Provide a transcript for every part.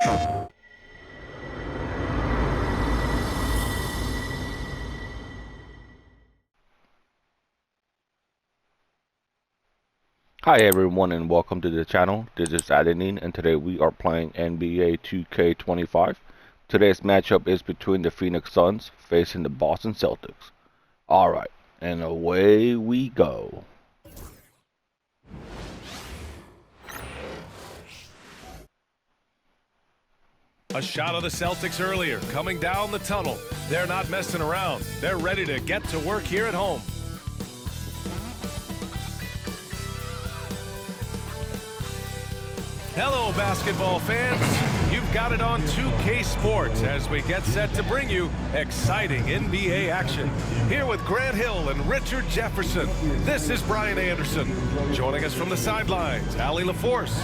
Hi everyone and welcome to the channel. This is Adenine and today we are playing NBA 2K25. Today's matchup is between the Phoenix Suns facing the Boston Celtics. Alright, and away we go. A shot of the Celtics earlier, coming down the tunnel. They're not messing around. They're ready to get to work here at home. Hello, basketball fans. You've got it on 2K Sports as we get set to bring you exciting NBA action. Here with Grant Hill and Richard Jefferson, this is Brian Anderson. Joining us from the sidelines, Allie LaForce.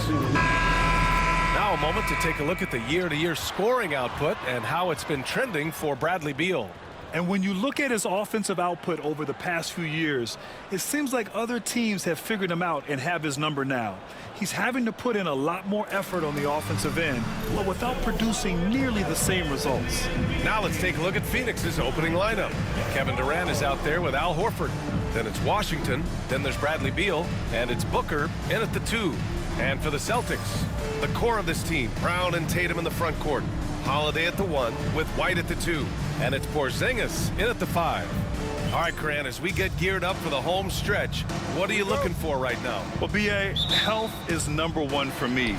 Now a moment to take a look at the year-to-year scoring output and how it's been trending for Bradley Beal. And when you look at his offensive output over the past few years, it seems like other teams have figured him out and have his number now. He's having to put in a lot more effort on the offensive end, but without producing nearly the same results. Now let's take a look at Phoenix's opening lineup. Kevin Durant is out there with Al Horford. Then it's Washington. Then there's Bradley Beal. And it's Booker in at the 2. And for the Celtics, the core of this team, Brown and Tatum in the front court. Holiday at the 1 with White at the 2. And it's Porzingis in at the 5. All right, Grant, as we get geared up for the home stretch, what are you looking for right now? Well, BA, health is #1 for me.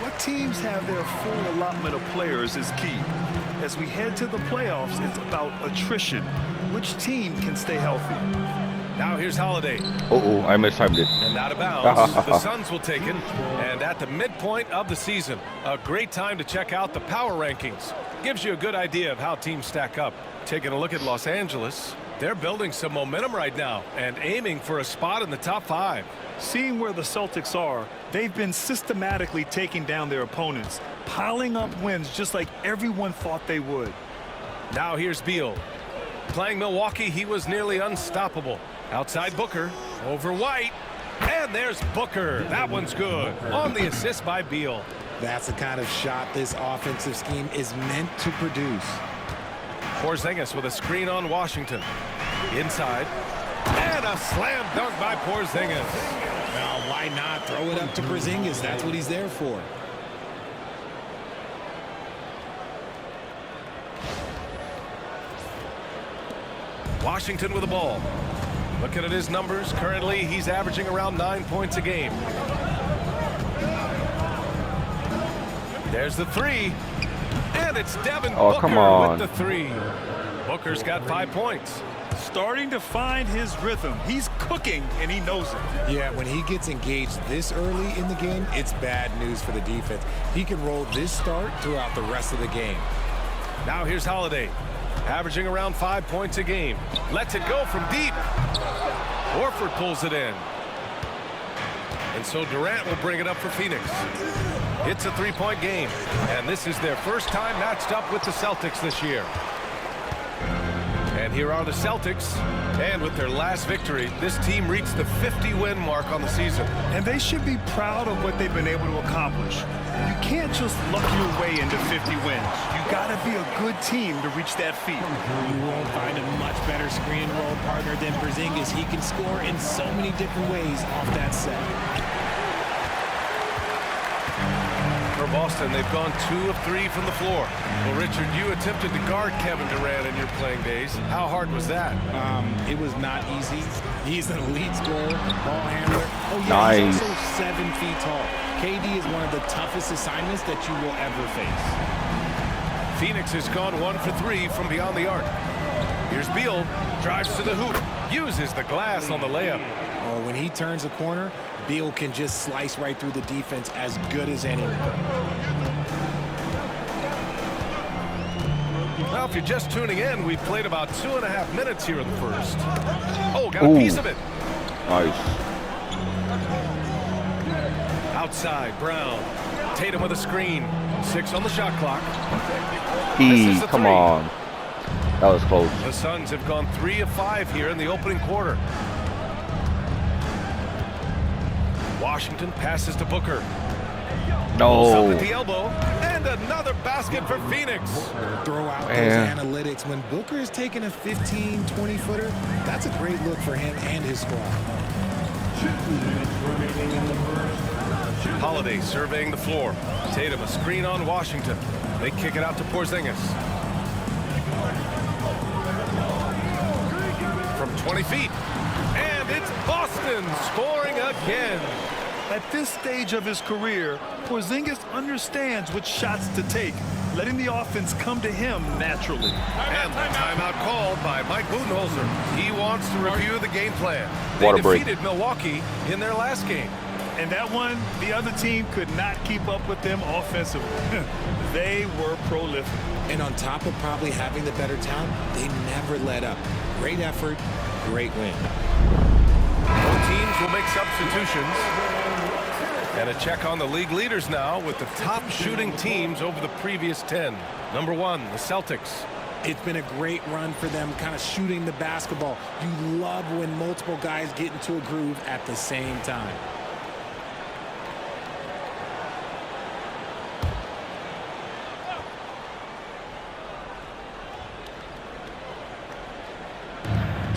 What teams have their full allotment of players is key. As we head to the playoffs, it's about attrition. Which team can stay healthy? Now here's Holiday. Uh-oh, I mistimed it. And out of bounds, the Suns will take it. And at the midpoint of the season, a great time to check out the power rankings. Gives you a good idea of how teams stack up. Taking a look at Los Angeles, they're building some momentum right now and aiming for a spot in the top 5. Seeing where the Celtics are, they've been systematically taking down their opponents, piling up wins just like everyone thought they would. Now here's Beal. Playing Milwaukee, he was nearly unstoppable. Outside Booker, over White, and there's Booker. That one's good. On the assist by Beal. That's the kind of shot this offensive scheme is meant to produce. Porzingis with a screen on Washington. Inside, and a slam dunk by Porzingis. Well, why not throw it up to Porzingis? That's what he's there for. Washington with the ball. Looking at his numbers, currently he's averaging around 9 points a game. There's the 3. And it's Devin Booker come on. with the 3. Booker's got 5 points. Starting to find his rhythm. He's cooking, and he knows it. Yeah, when he gets engaged this early in the game, it's bad news for the defense. He can roll this start throughout the rest of the game. Now here's Holiday. Averaging around 5 points a game. Lets it go from deep. Horford pulls it in. And so Durant will bring it up for Phoenix. It's a 3-point game. And this is their first time matched up with the Celtics this year. And here are the Celtics. And with their last victory, this team reached the 50-win mark on the season. And they should be proud of what they've been able to accomplish. You can't just luck your way into 50 wins. You got to be a good team to reach that feat. You won't find a much better screen roll partner than Porzingis. He can score in so many different ways off that set. For Boston, they've gone 2 of 3 from the floor. Well, Richard, you attempted to guard Kevin Durant in your playing days. How hard was that? It was not easy. He's an elite scorer, ball handler. Oh, yeah, Nice. He's also 7 feet tall. KD is one of the toughest assignments that you will ever face. Phoenix has gone 1 for 3 from beyond the arc. Here's Beal, drives to the hoop, uses the glass on the layup. Oh, when he turns a corner, Beal can just slice right through the defense as good as anyone. Well, if you're just tuning in, we've played about 2.5 minutes here in the first. Oh, got a piece of it. Nice. Outside, Brown. Tatum with a screen. 6 on the shot clock. Come on. That was close. The Suns have gone 3 of 5 here in the opening quarter. Washington passes to Booker. Pulls up No. at the elbow, and another basket for Phoenix. Throw out those analytics. When Booker is taking a 15, 20-footer, that's a great look for him and his squad. Holiday surveying the floor. Tatum a screen on Washington. They kick it out to Porzingis. From 20 feet. And it's Boston scoring again. At this stage of his career, Porzingis understands which shots to take, letting the offense come to him naturally. And the timeout called by Mike Budenholzer. He wants to review the game plan. They Water break. defeated Milwaukee in their last game. And that one, the other team could not keep up with them offensively. They were prolific. And on top of probably having the better talent, they never let up. Great effort, great win. Both teams will make substitutions. And a check on the league leaders now with the top shooting teams over the previous 10. Number 1, the Celtics. It's been a great run for them, kind of shooting the basketball. You love when multiple guys get into a groove at the same time.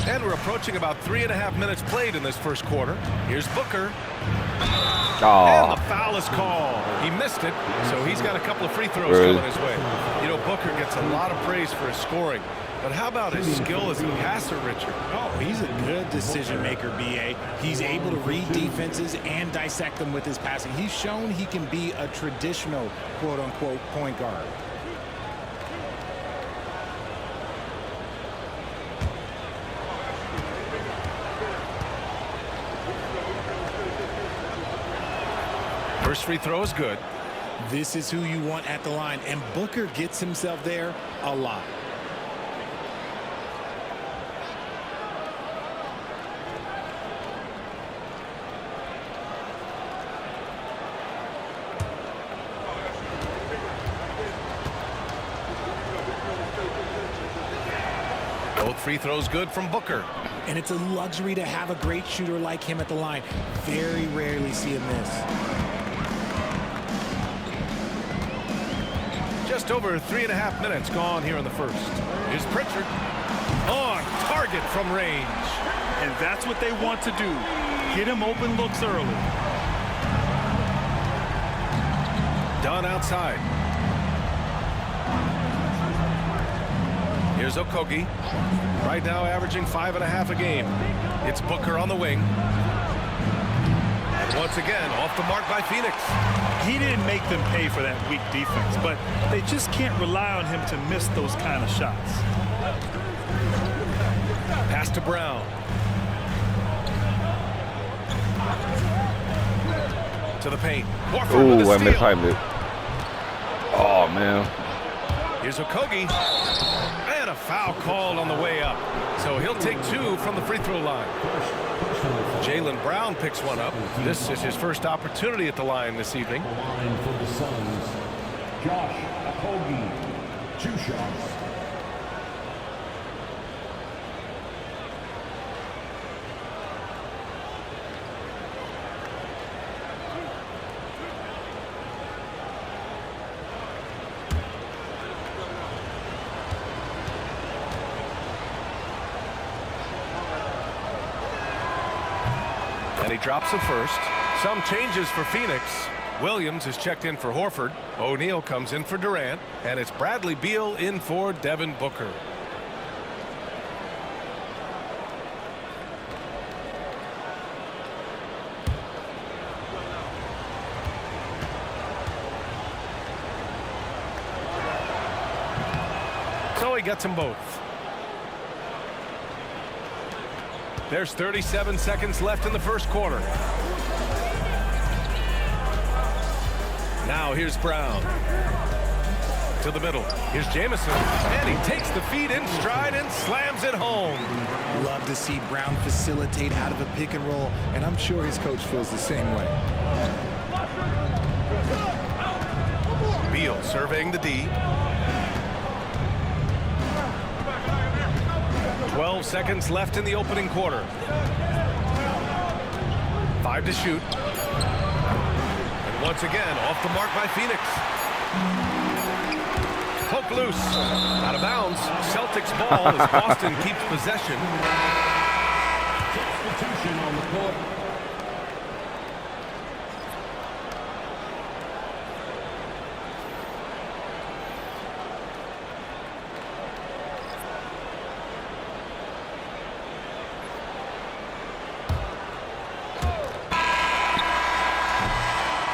And we're approaching about 3.5 minutes played in this first quarter. Here's Booker. And the foul is called. He missed it, so he's got a couple of free throws coming his way. You know, Booker gets a lot of praise for his scoring. But how about his skill as a passer, Richard? Oh, he's a good decision maker, B.A. He's able to read defenses and dissect them with his passing. He's shown he can be a traditional, quote-unquote, point guard. First free throw is good. This is who you want at the line, and Booker gets himself there a lot. Both free throws good from Booker. And it's a luxury to have a great shooter like him at the line. Very rarely see him miss. Just over 3.5 minutes gone here in the first. Here's Pritchard. On target from range. And that's what they want to do. Get him open looks early. Done outside. Here's Okogie. Right now averaging 5.5 a game. It's Booker on the wing. And once again, off the mark by Phoenix. He didn't make them pay for that weak defense, but they just can't rely on him to miss those kind of shots. Pass to Brown. To the paint. Warford with Ooh, a I steal. mistimed it. Oh, man. Here's Okogie. And a foul called on the way up. So he'll take 2 from the free throw line. Jaylen Brown picks one up. This is his first opportunity at the line this evening. Line for the Suns, Josh Okogie, 2 shots. And he drops it first. Some changes for Phoenix. Williams is checked in for Horford. O'Neal comes in for Durant. And it's Bradley Beal in for Devin Booker. So he gets them both. There's 37 seconds left in the first quarter. Now here's Brown. To the middle. Here's Jamison. And he takes the feed in stride and slams it home. Love to see Brown facilitate out of a pick and roll, and I'm sure his coach feels the same way. Beal surveying the D. 12 seconds left in the opening quarter. 5 to shoot. And once again, off the mark by Phoenix. knocked loose. Out of bounds. Celtics ball as Boston keeps possession. Substitution on the court.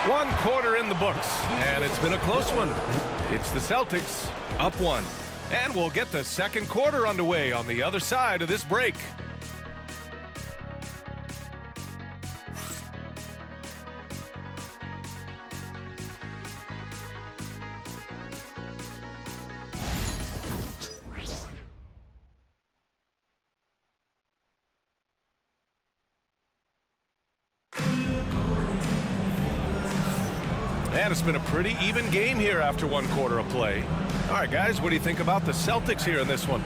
One quarter in the books, and it's been a close one. It's the Celtics up one, and we'll get the second quarter underway on the other side of this break. And it's been a pretty even game here after one quarter of play. All right, guys, what do you think about the Celtics here in this one?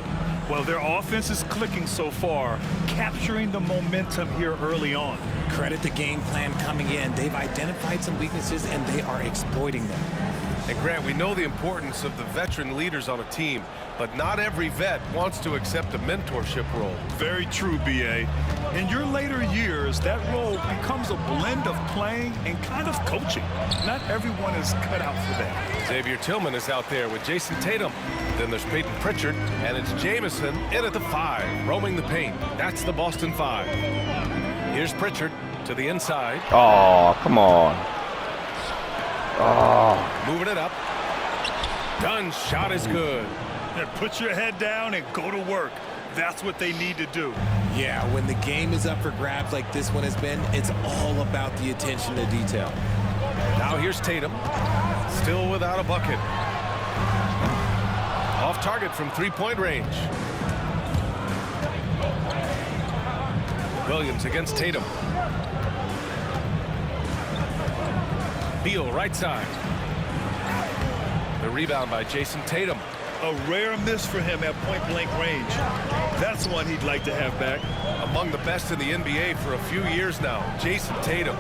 Well, their offense is clicking so far, capturing the momentum here early on. Credit the game plan coming in. They've identified some weaknesses, and they are exploiting them. And Grant, we know the importance of the veteran leaders on a team, but not every vet wants to accept a mentorship role. Very true, B.A. In your later years, that role becomes a blend of playing and kind of coaching. Not everyone is cut out for that. Xavier Tillman is out there with Jason Tatum. Then there's Peyton Pritchard, and it's Jamison in at the 5, roaming the paint. That's the Boston 5. Here's Pritchard to the inside. Oh, come on. Oh. Moving it up. Dunn's shot is good. And put your head down and go to work. That's what they need to do. Yeah, when the game is up for grabs like this one has been, it's all about the attention to detail. Now here's Tatum. Still without a bucket. Off target from three-point range. Williams against Tatum. Beal right side. The rebound by Jason Tatum. A rare miss for him at point-blank range. That's one he'd like to have back. Among the best in the NBA for a few years now, Jason Tatum.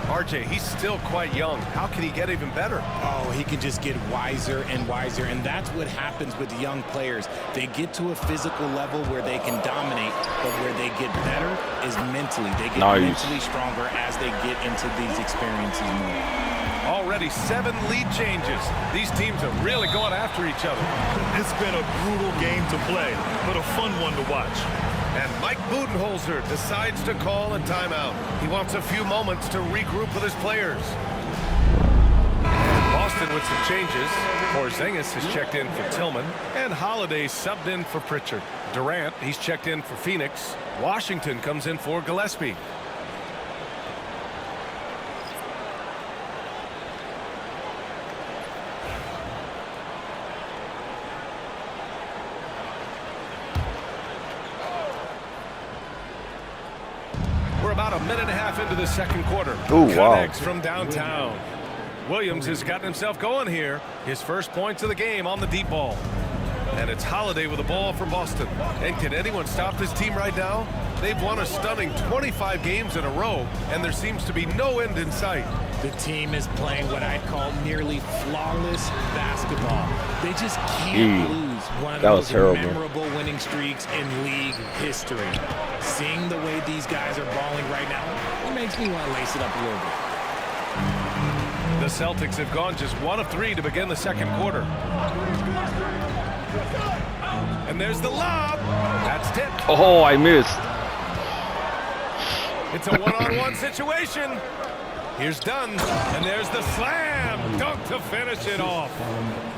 RJ, he's still quite young. How can he get even better? Oh, he can just get wiser and wiser, and that's what happens with young players. They get to a physical level where they can dominate, but where they get better is mentally. They get mentally stronger as they get into these experiences more. Already 7 lead changes. These teams are really going after each other. It's been a brutal game to play, but a fun one to watch. And Mike Budenholzer decides to call a timeout. He wants a few moments to regroup with his players. Boston with some changes. Porzingis has checked in for Tillman, and Holiday subbed in for Pritchard. Durant, he's checked in for Phoenix. Washington comes in for Gillespie. About a minute and a half into the second quarter. Ooh, wow. Connects from downtown. Williams has gotten himself going here. His first points of the game on the deep ball. And it's Holiday with the ball for Boston. And can anyone stop this team right now? They've won a stunning 25 games in a row, and there seems to be no end in sight. The team is playing what I'd call nearly flawless basketball. They just can't lose one of the most memorable winning streaks in league history. Seeing the way these guys are balling right now, it makes me want to lace it up a little bit. The Celtics have gone just 1 of 3 to begin the second quarter. And there's the lob. That's tipped. Oh, I missed. It's a one-on-one situation. Here's Dunn, and there's the slam dunk to finish it off.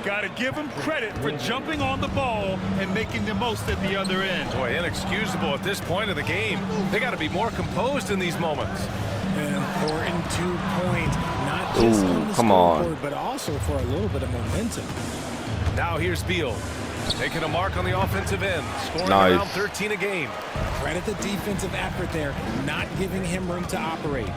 Got to give him credit for jumping on the ball and making the most at the other end. Boy, inexcusable at this point of the game. They got to be more composed in these moments. An important 2-point, not just on the scoreboard, but also for a little bit of momentum. Now here's Beal, taking a mark on the offensive end, scoring around 13 a game. Credit the defensive effort there, not giving him room to operate.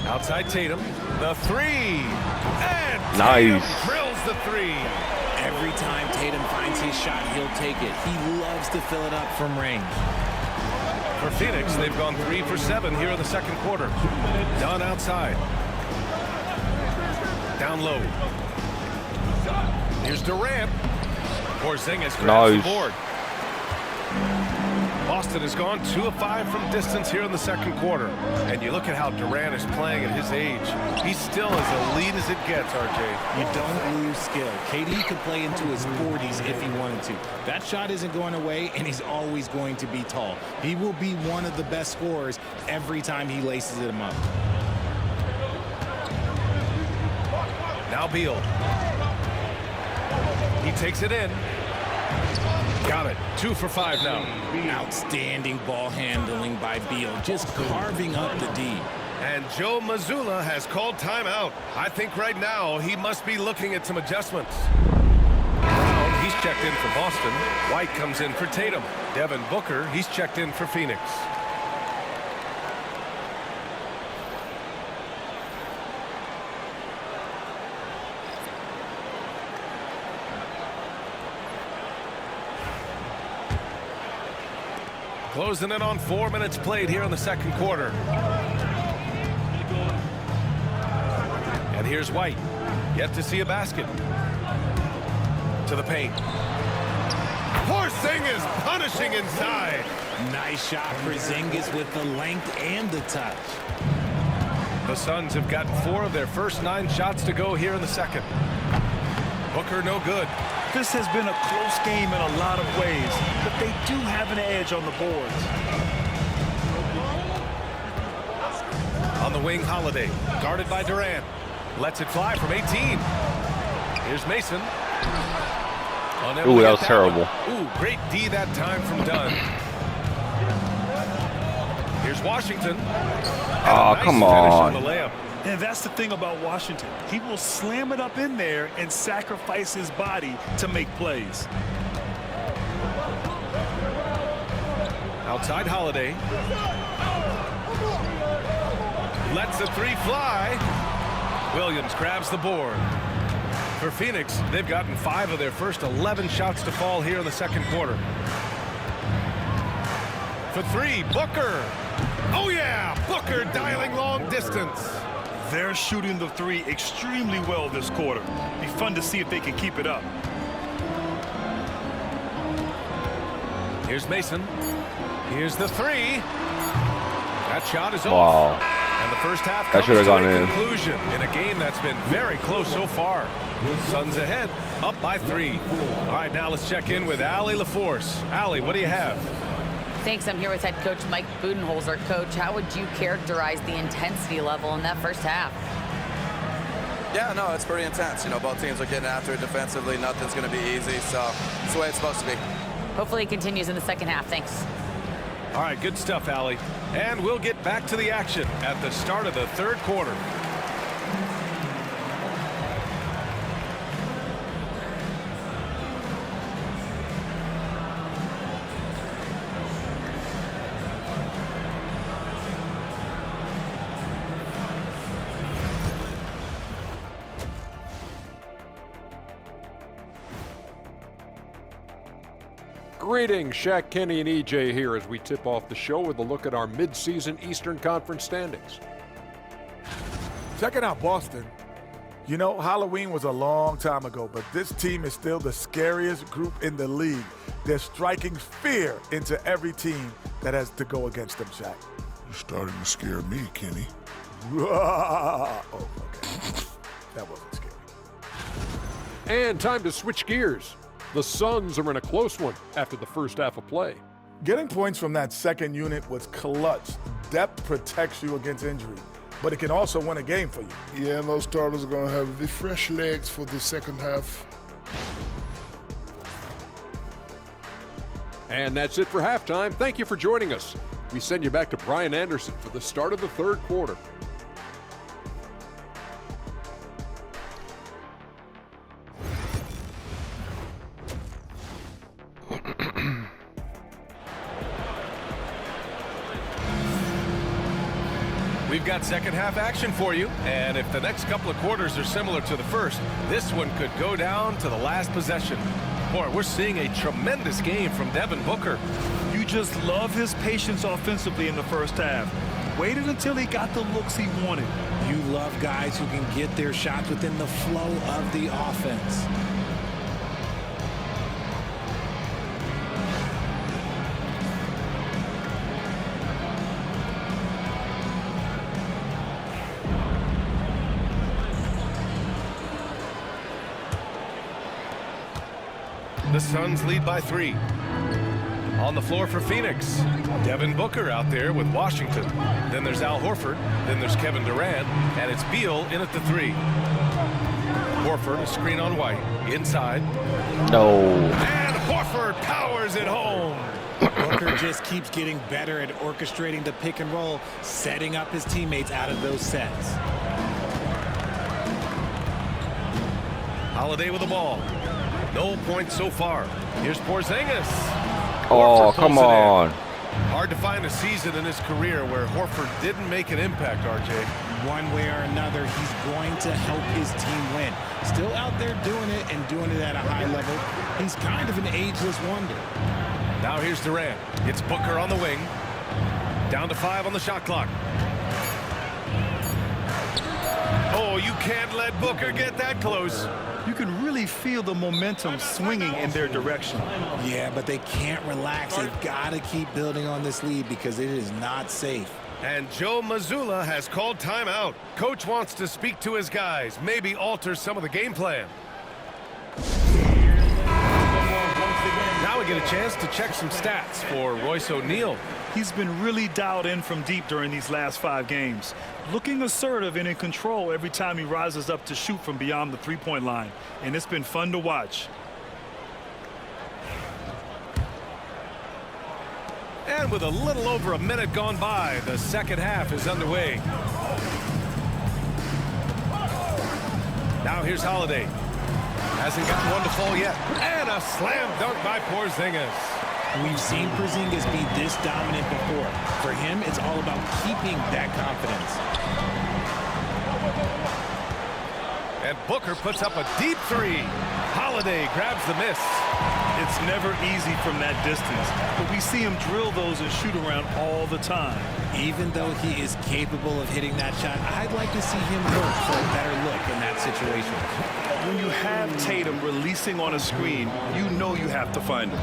Outside Tatum, the 3, and Tatum drills the 3. Every time Tatum finds his shot, he'll take it. He loves to fill it up from range. For Phoenix, they've gone 3 for 7 here in the second quarter. Dunn outside. Down down low. Here's Durant. Porzingis grabs the board. Boston has gone 2 of 5 from distance here in the second quarter. And you look at how Durant is playing at his age. He's still as elite as it gets, RJ. You don't lose skill. KD could play into his 40s if he wanted to. That shot isn't going away, and he's always going to be tall. He will be one of the best scorers every time he laces him up. Now Beal. He takes it in. Got it. 2 for 5 now. Outstanding ball handling by Beal, just carving up the D. And Joe Mazzulla has called timeout. I think right now he must be looking at some adjustments. Brown, he's checked in for Boston. White comes in for Tatum. Devin Booker, he's checked in for Phoenix. Closing in on 4 minutes played here in the second quarter. And here's White. Yet to see a basket. To the paint. Porzingis punishing inside. Nice shot for Porzingis with the length and the touch. The Suns have gotten 4 of their first 9 shots to go here in the second. Booker no good. This has been a close game in a lot of ways, but they do have an edge on the boards. On the wing, Holiday, guarded by Durant. Lets it fly from 18. Here's Mason. Ooh, that was terrible. Ooh, great D that time from Dunn. Here's Washington. Oh, nice come finish on. the layup. And that's the thing about Washington. He will slam it up in there and sacrifice his body to make plays. Outside Holiday. Lets the 3 fly. Williams grabs the board. For Phoenix, they've gotten 5 of their first 11 shots to fall here in the second quarter. For 3, Booker. Oh yeah, Booker dialing long distance. They're shooting the 3 extremely well this quarter. Be fun to see if they can keep it up. Here's Mason. Here's the 3. That shot is off. Wow. And the first half That should comes have to gone a in. conclusion in a game that's been very close so far. Suns ahead, up by 3. All right, now let's check in with Allie LaForce. Allie, what do you have? Thanks. I'm here with head coach Mike Budenholzer. Coach, how would you characterize the intensity level in that first half? Yeah, no, it's pretty intense. You know, both teams are getting after it defensively. Nothing's going to be easy, so it's the way it's supposed to be. Hopefully it continues in the second half. Thanks. All right, good stuff, Allie. And we'll get back to the action at the start of the third quarter. Greetings, Shaq, Kenny, and EJ here as we tip off the show with a look at our mid-season Eastern Conference standings. Checking out Boston. You know, Halloween was a long time ago, but this team is still the scariest group in the league. They're striking fear into every team that has to go against them, Shaq. You're starting to scare me, Kenny. Oh, okay. That wasn't scary. And time to switch gears. The Suns are in a close one after the first half of play. Getting points from that second unit was clutch. Depth protects you against injury, but it can also win a game for you. Yeah, and those starters are going to have the fresh legs for the second half. And that's it for halftime. Thank you for joining us. We send you back to Brian Anderson for the start of the third quarter. We've got second half action for you, and if the next couple of quarters are similar to the first, this one could go down to the last possession. Boy, we're seeing a tremendous game from Devin Booker. You just love his patience offensively in the first half. Waited until he got the looks he wanted. You love guys who can get their shots within the flow of the offense. The Suns lead by 3. On the floor for Phoenix, Devin Booker out there with Washington. Then there's Al Horford. Then there's Kevin Durant. And it's Beal in at the 3. Horford, a screen on White. Inside. No. And Horford powers it home. Booker just keeps getting better at orchestrating the pick and roll, setting up his teammates out of those sets. Holiday with the ball. No points so far. Here's Porzingis. Oh, come on. Hard to find a season in his career where Horford didn't make an impact, RJ. One way or another, he's going to help his team win. Still out there doing it and doing it at a high level. He's kind of an ageless wonder. Now here's Durant. It's Booker on the wing. Down to 5 on the shot clock. Oh, you can't let Booker get that close. You can really feel the momentum swinging in their direction. Yeah, but they can't relax. They've got to keep building on this lead because it is not safe. And Joe Mazzulla has called timeout. Coach wants to speak to his guys, maybe alter some of the game plan. Now we get a chance to check some stats for Royce O'Neal. He's been really dialed in from deep during these last 5 games. Looking assertive and in control every time he rises up to shoot from beyond the three-point line. And it's been fun to watch. And with a little over a minute gone by, the second half is underway. Now here's Holiday. Hasn't gotten one to fall yet. And a slam dunk by Porzingis. We've seen Porzingis be this dominant before. For him, it's all about keeping that confidence. And Booker puts up a deep 3. Holiday grabs the miss. It's never easy from that distance, but we see him drill those and shoot around all the time. Even though he is capable of hitting that shot, I'd like to see him work for a better look in that situation. When you have Tatum releasing on a screen, you know you have to find him.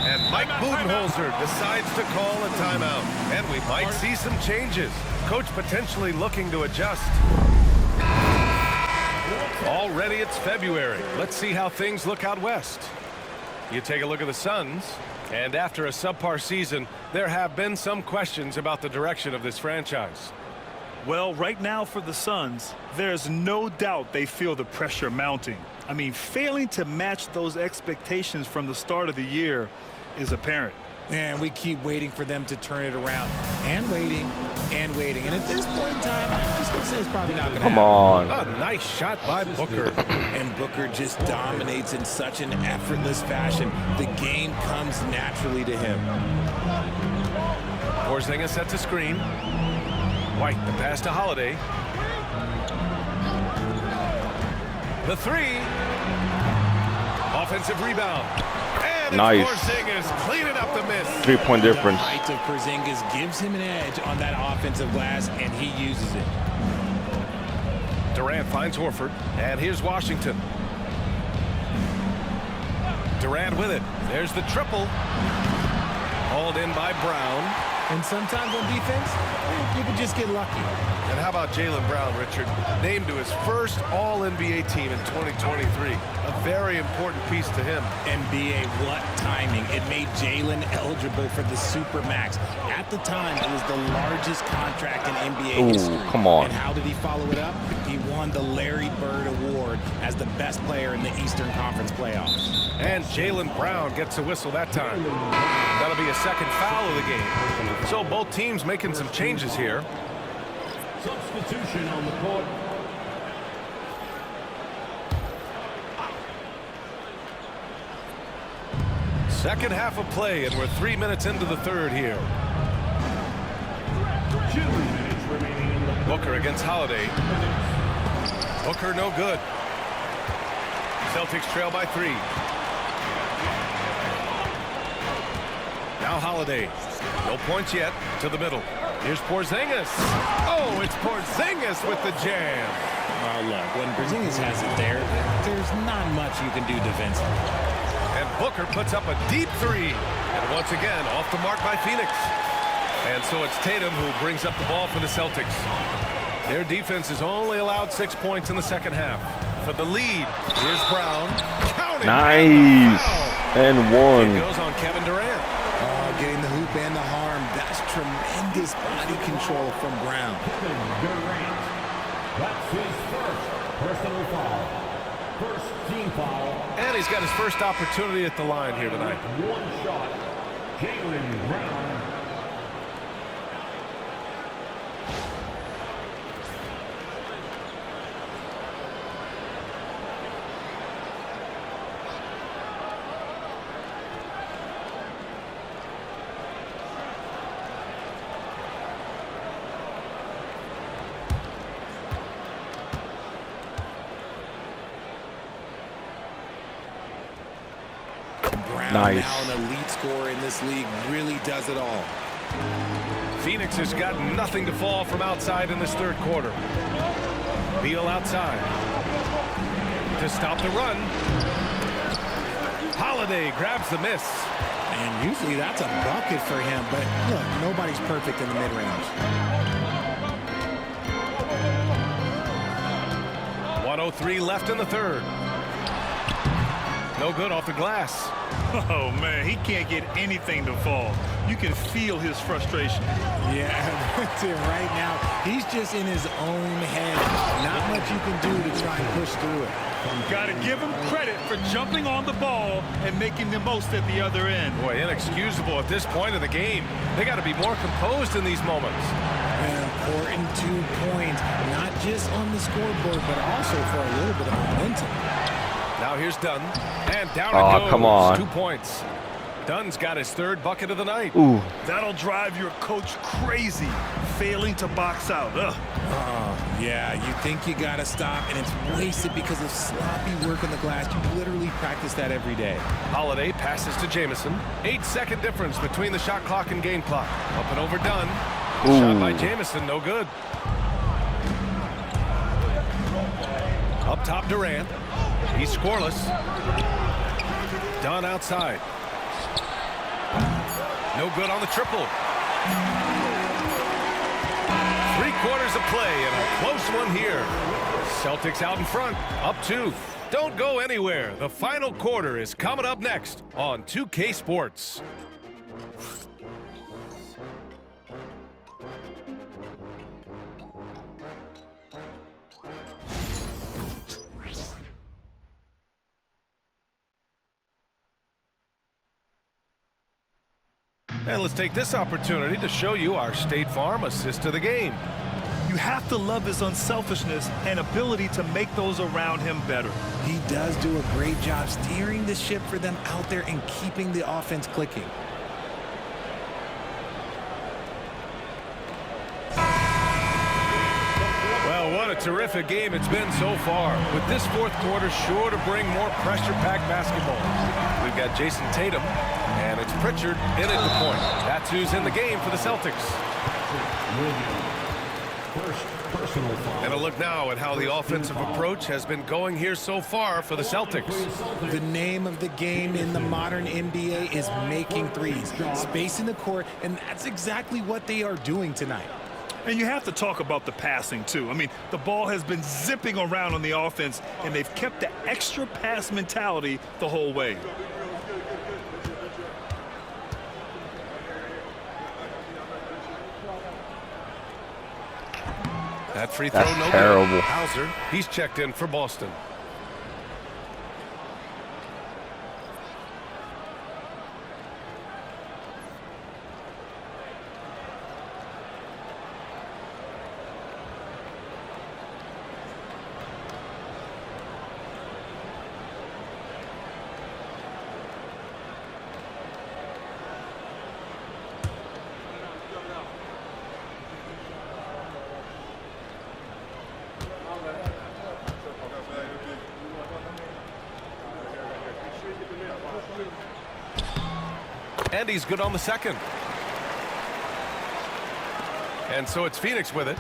And Mike Budenholzer decides to call a timeout. And we might see some changes. Coach potentially looking to adjust. Already it's February. Let's see how things look out west. You take a look at the Suns, and after a subpar season, there have been some questions about the direction of this franchise. Well, right now for the Suns, there's no doubt they feel the pressure mounting. I mean, failing to match those expectations from the start of the year is apparent. And we keep waiting for them to turn it around. And waiting. And waiting. And at this point in time, I'm just going to say it's probably not going to happen. Come on. A nice shot by Booker. And Booker just dominates in such an effortless fashion. The game comes naturally to him. Porzingis sets a screen. White, the pass to Holiday. The 3. Offensive rebound. And nice. Porzingis cleaning up the miss. 3-point difference. The height of Porzingis gives him an edge on that offensive glass, and he uses it. Durant finds Horford, and here's Washington. Durant with it. There's the triple. Hauled in by Brown. And sometimes on defense, you can just get lucky. And how about Jaylen Brown, Richard? Named to his first All-NBA team in 2023. A very important piece to him. NBA, what timing. It made Jaylen eligible for the Supermax. At the time, it was the largest contract in NBA history. Come on. And how did he follow it up? He won the Larry Bird Award as the best player in the Eastern Conference playoffs. And Jaylen Brown gets a whistle that time. That'll be a second foul of the game. So both teams making some changes here. Substitution on the court. Second half of play, and we're 3 minutes into the third here. 2 minutes remaining in the Booker against Holiday. Booker no good. Celtics trail by 3. Now Holiday. No points yet. To the middle. Here's Porzingis. Oh, it's Porzingis with the jam. Look, when Porzingis has it there, there's not much you can do defensively. And Booker puts up a deep three. And once again, off the mark by Phoenix. And so it's Tatum who brings up the ball for the Celtics. Their defense has only allowed 6 points in the second half. For the lead, here's Brown. Counting. Nice. And one. It goes on Kevin Durant. Getting the hoop and the harm. That's tremendous body control from Brown. Durant. That's his first personal foul. First team foul. And he's got his first opportunity at the line here tonight. One shot. Jaylen Brown. Nice. Now an elite scorer in this league, really does it all. Phoenix has got nothing to fall from outside in this third quarter. Beal outside. To stop the run. Holiday grabs the miss. And usually that's a bucket for him, but look, nobody's perfect in the mid-range. 1:03 left in the third. No good off the glass. Oh, man, he can't get anything to fall. You can feel his frustration. Yeah, that's it right now. He's just in his own head. Not much you can do to try and push through it. Got to give him credit for jumping on the ball and making the most at the other end. Boy, inexcusable at this point of the game. They got to be more composed in these moments. An important 2 points, not just on the scoreboard, but also for a little bit of momentum. Now here's Dunn, and down it goes. Come on. 2 points. Dunn's got his third bucket of the night. Ooh. That'll drive your coach crazy, failing to box out. Yeah, you think you got to stop, and it's wasted because of sloppy work on the glass. You literally practice that every day. Holiday passes to Jamison. 8-second difference between the shot clock and game clock. Up and over Dunn. Shot by Jamison, no good. Up top, Durant. He's scoreless. Dunn outside. No good on the triple. 3/4 of play and a close one here. Celtics out in front, up 2. Don't go anywhere. The final quarter is coming up next on 2K Sports. And let's take this opportunity to show you our State Farm assist of the game. You have to love his unselfishness and ability to make those around him better. He does do a great job steering the ship for them out there and keeping the offense clicking. Well, what a terrific game it's been so far. With this fourth quarter sure to bring more pressure-packed basketball. We've got Jason Tatum, and it's Pritchard in at the point. That's who's in the game for the Celtics. And a look now at how the offensive approach has been going here so far for the Celtics. The name of the game in the modern NBA is making threes, spacing the court, and that's exactly what they are doing tonight. And you have to talk about the passing, too. I mean, the ball has been zipping around on the offense, and they've kept the extra pass mentality the whole way. That free throw, no terrible. good. Hauser, he's checked in for Boston. And he's good on the second. And so it's Phoenix with it.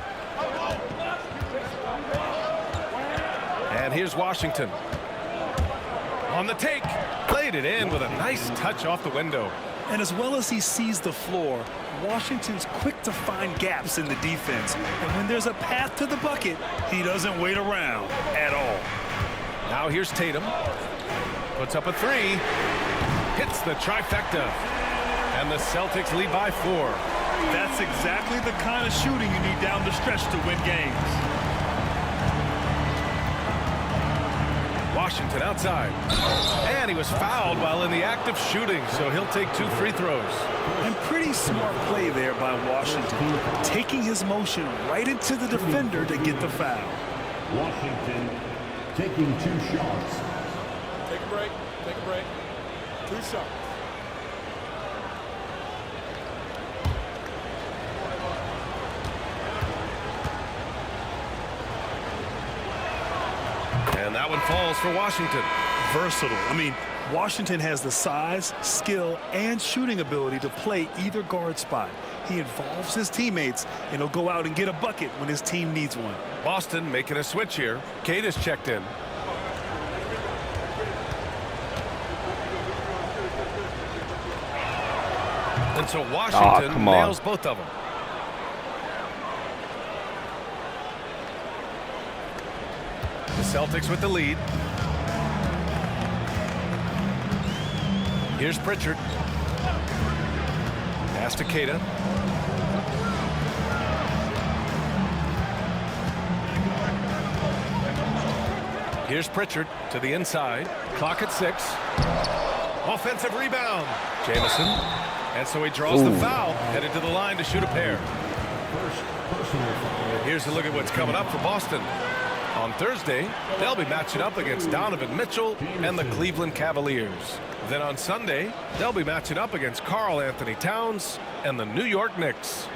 And here's Washington. On the take. Played it in with a nice touch off the window. And as well as he sees the floor, Washington's quick to find gaps in the defense. And when there's a path to the bucket, he doesn't wait around at all. Now here's Tatum. Puts up a three. Hits the trifecta. And the Celtics lead by 4. That's exactly the kind of shooting you need down the stretch to win games. Washington outside. And he was fouled while in the act of shooting, so he'll take 2 free throws. And pretty smart play there by Washington, taking his motion right into the defender to get the foul. Washington taking 2 shots. Take a break. Take a break. 2 shots. And that one falls for Washington. Versatile. I mean, Washington has the size, skill, and shooting ability to play either guard spot. He involves his teammates, and he'll go out and get a bucket when his team needs one. Boston making a switch here. Cade is checked in. And so Washington nails both of them. The Celtics with the lead. Here's Pritchard. Pass to Queta. Here's Pritchard to the inside. Clock at 6. Offensive rebound. Jamison. And so he draws the foul. Headed to the line to shoot a pair. Here's a look at what's coming up for Boston. On Thursday, they'll be matching up against Donovan Mitchell and the Cleveland Cavaliers. Then on Sunday, they'll be matching up against Karl Anthony Towns and the New York Knicks.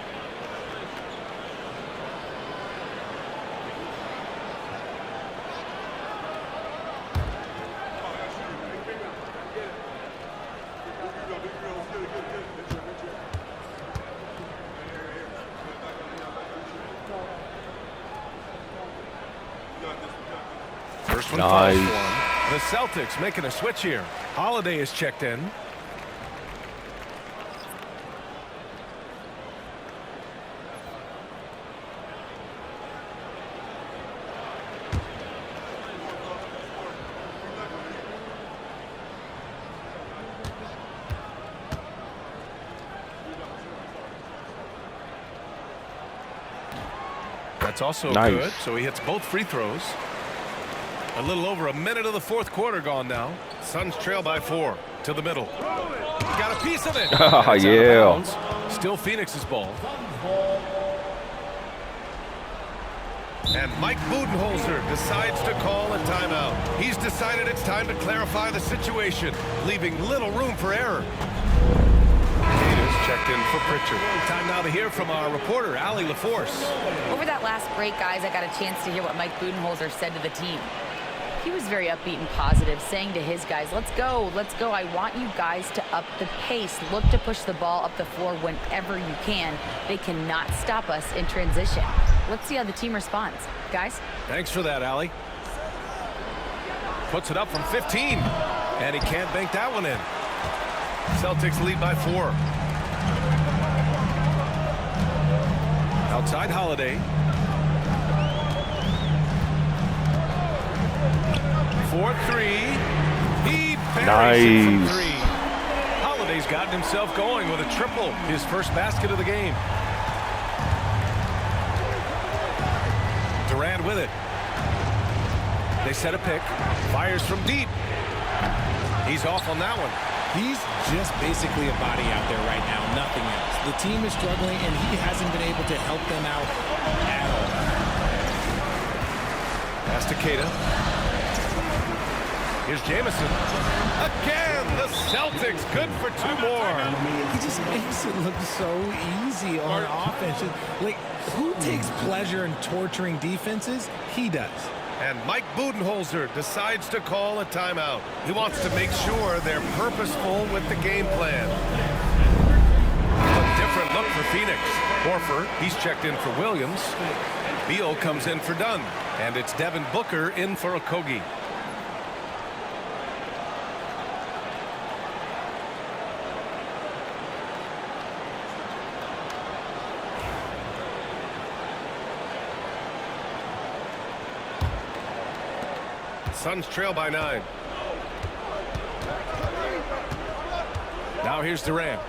First one falls for him. The Celtics making a switch here. Holiday is checked in. That's also good, so he hits both free throws. A little over a minute of the fourth quarter gone now. Suns trail by 4 to the middle. Got a piece of it. Yeah. Still Phoenix's ball. And Mike Budenholzer decides to call a timeout. He's decided it's time to clarify the situation, leaving little room for error. Gators checked in for Pritchard. Time now to hear from our reporter, Allie LaForce. Over that last break, guys, I got a chance to hear what Mike Budenholzer said to the team. He was very upbeat and positive, saying to his guys, let's go. I want you guys to up the pace. Look to push the ball up the floor whenever you can. They cannot stop us in transition. Let's see how the team responds. Guys? Thanks for that, Allie. Puts it up from 15, and he can't bank that one in. Celtics lead by 4. Outside Holiday. 4-3. He buries it from 3. Holiday's gotten himself going with a triple, his first basket of the game. Durant with it. They set a pick. Fires from deep. He's off on that one. He's just basically a body out there right now, nothing else. The team is struggling, and he hasn't been able to help them out at all. Pass to Queta. Here's Jamison. Again, the Celtics good for 2 more. He just makes it look so easy on offense. Like, who takes pleasure in torturing defenses? He does. And Mike Budenholzer decides to call a timeout. He wants to make sure they're purposeful with the game plan. A different look for Phoenix. Horford, he's checked in for Williams. Beal comes in for Dunn. And it's Devin Booker in for Okogie. Suns trail by 9. Now here's Durant.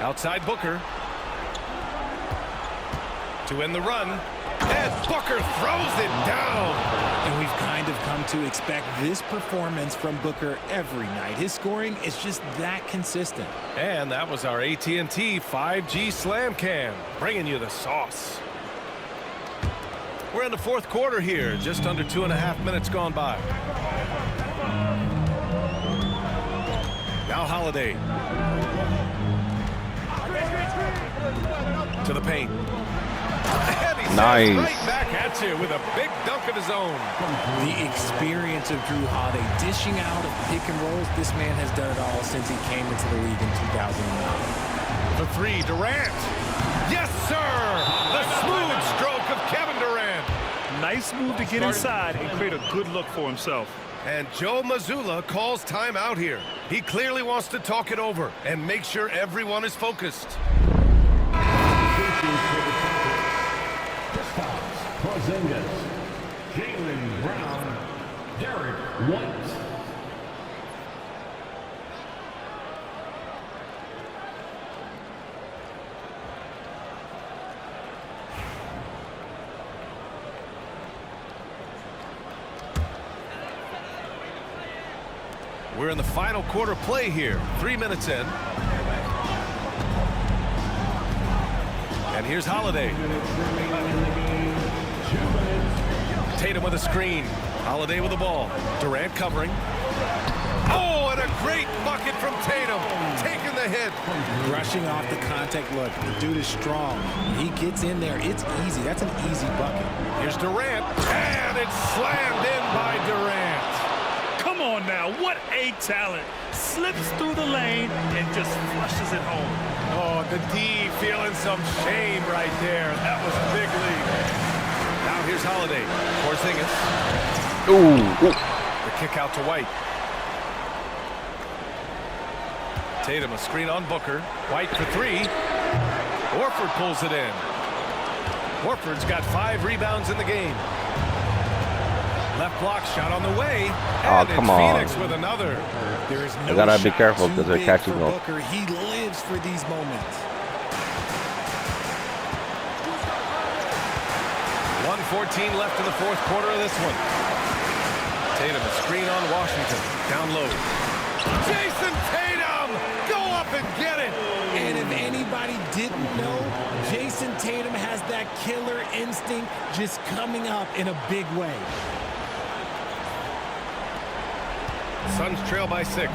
Outside Booker. To end the run. And Booker throws it down. And we've kind of come to expect this performance from Booker every night. His scoring is just that consistent. And that was our AT&T 5G Slam Cam, bringing you the sauce. We're in the fourth quarter here, just under 2.5 minutes gone by. Now Holiday. To the paint. And he nice. Right back at you with a big dunk of his own. The experience of Drew Holiday dishing out of pick and rolls. This man has done it all since he came into the league in 2009. The three, Durant. Yes, sir. The smooth stroke of Kevin Durant. Nice move to get inside and create a good look for himself. And Joe Mazzulla calls timeout here. He clearly wants to talk it over and make sure everyone is focused. Porzingis, Jaylen Brown, Derek White. We're in the final quarter play here. 3 minutes in. And here's Holiday. Tatum with a screen. Holiday with the ball. Durant covering. Oh, and a great bucket from Tatum. Taking the hit. Brushing off the contact look. The dude is strong. He gets in there. It's easy. That's an easy bucket. Here's Durant. And it's slammed in by Durant. Come on now, what a talent. Slips through the lane and just flushes it home. Oh, the D feeling some shame right there. That was a big lead. Now here's Holiday. Porzingis. Ooh. The kick out to White. Tatum a screen on Booker. White for three. Horford pulls it in. Horford's got 5 rebounds in the game. Left block shot on the way. Oh, and come it's on. Phoenix with another. There is no I gotta be shot careful too because they're big catching for up. Booker. He lives for these moments. 1:14 left in the fourth quarter of this one. Tatum a screen on Washington. Down low. Jason Tatum! Go up and get it! And if anybody didn't know, Jason Tatum has that killer instinct just coming up in a big way. Suns trail by 6.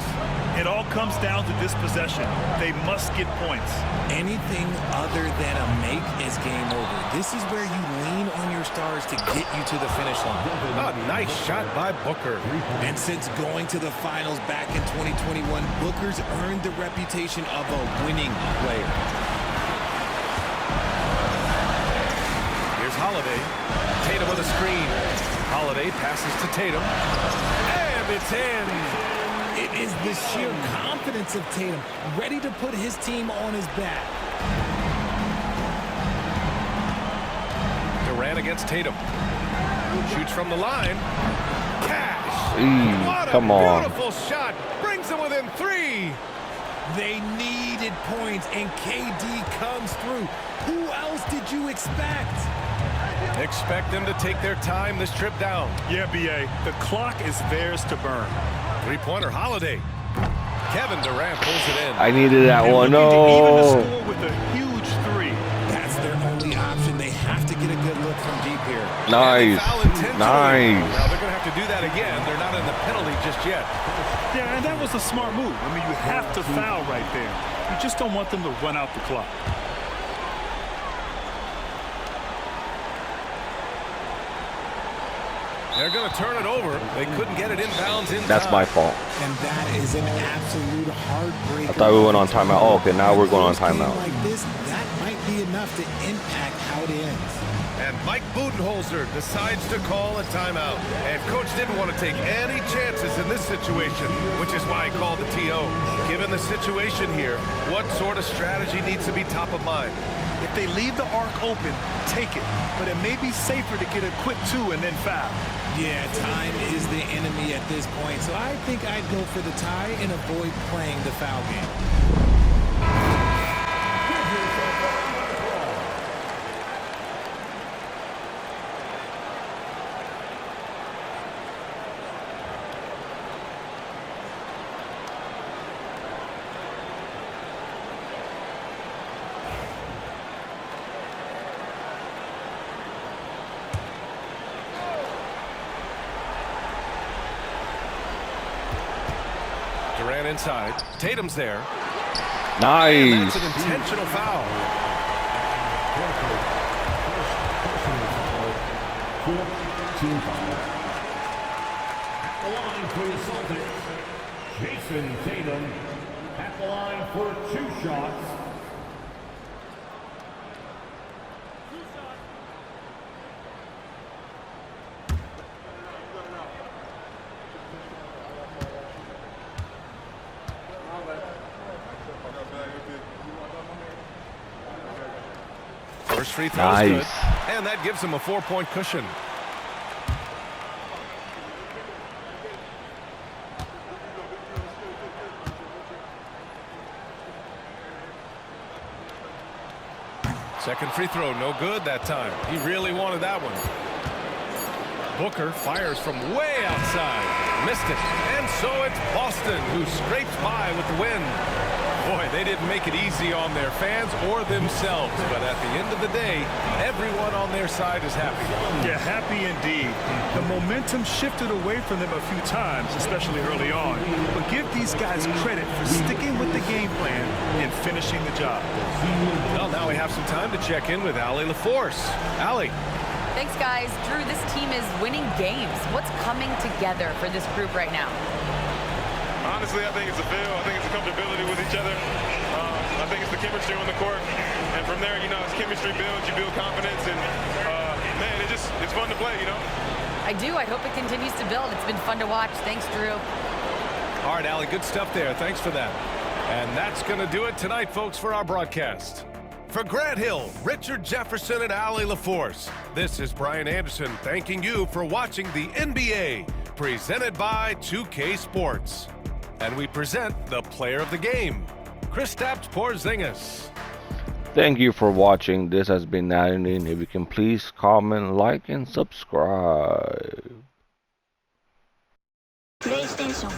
It all comes down to this possession. They must get points. Anything other than a make is game over. This is where you lean on your stars to get you to the finish line. A nice shot by Booker. And since going to the finals back in 2021, Booker's earned the reputation of a winning player. Here's Holiday. Tatum with a screen. Holiday passes to Tatum. And it's in. It is the sheer confidence of Tatum, ready to put his team on his back. Durant against Tatum. Shoots from the line. Cash. What come a on. beautiful shot. Brings them within 3. They needed points, and KD comes through. Who else did you expect? Expect them to take their time this trip down. Yeah, B.A., the clock is theirs to burn. 3-pointer Holiday. Kevin Durant pulls it in. I needed that They're one. looking to even the No. score with a huge 3. That's their only option. They have to get a good look from deep here. Nice. Foul intentionally. Nice. Now they're going to have to do that again. They're not in the penalty just yet. Yeah, and that was a smart move. I mean, you have to foul right there. You just don't want them to run out the clock. They're going to turn it over. They couldn't get it inbounds in That's time. my fault. And that is an absolute heartbreaker. I thought we went on timeout. Oh, okay, now we're going on timeout. Like this, that might be enough to impact how it ends. And Mike Budenholzer decides to call a timeout. And coach didn't want to take any chances in this situation, which is why he called the TO. Given the situation here, what sort of strategy needs to be top of mind? If they leave the arc open, take it. But it may be safer to get a quick 2 and then foul. Yeah, time is the enemy at this point, so I think I'd go for the tie and avoid playing the foul game. Durant inside. Tatum's there. Nice. And that's an intentional foul. Team foul. The line for the Celtics, Jason Tatum at the line for 2 shots. First free throw is good, and that gives him a 4-point cushion. Second free throw, no good that time. He really wanted that one. Booker fires from way outside. Missed it. And so it's Boston who scrapes by with the win. Boy, they didn't make it easy on their fans or themselves. But at the end of the day, everyone on their side is happy. Yeah, happy indeed. The momentum shifted away from them a few times, especially early on. But give these guys credit for sticking with the game plan and finishing the job. Well, now we have some time to check in with Allie LaForce. Allie. Thanks, guys. Drew, this team is winning games. What's coming together for this group right now? Honestly, I think it's a feel. I think it's a comfortability with each other. I think it's the chemistry on the court. And from there, you know, as chemistry builds, you build confidence. And, man, it's fun to play, you know? I do. I hope it continues to build. It's been fun to watch. Thanks, Drew. All right, Allie, good stuff there. Thanks for that. And that's going to do it tonight, folks, for our broadcast. For Grant Hill, Richard Jefferson, and Allie LaForce, this is Brian Anderson thanking you for watching the NBA, presented by 2K Sports. And we present the player of the game, Kristaps Porzingis. Thank you for watching. This has been Nadine. If you can please comment, like, and subscribe. PlayStation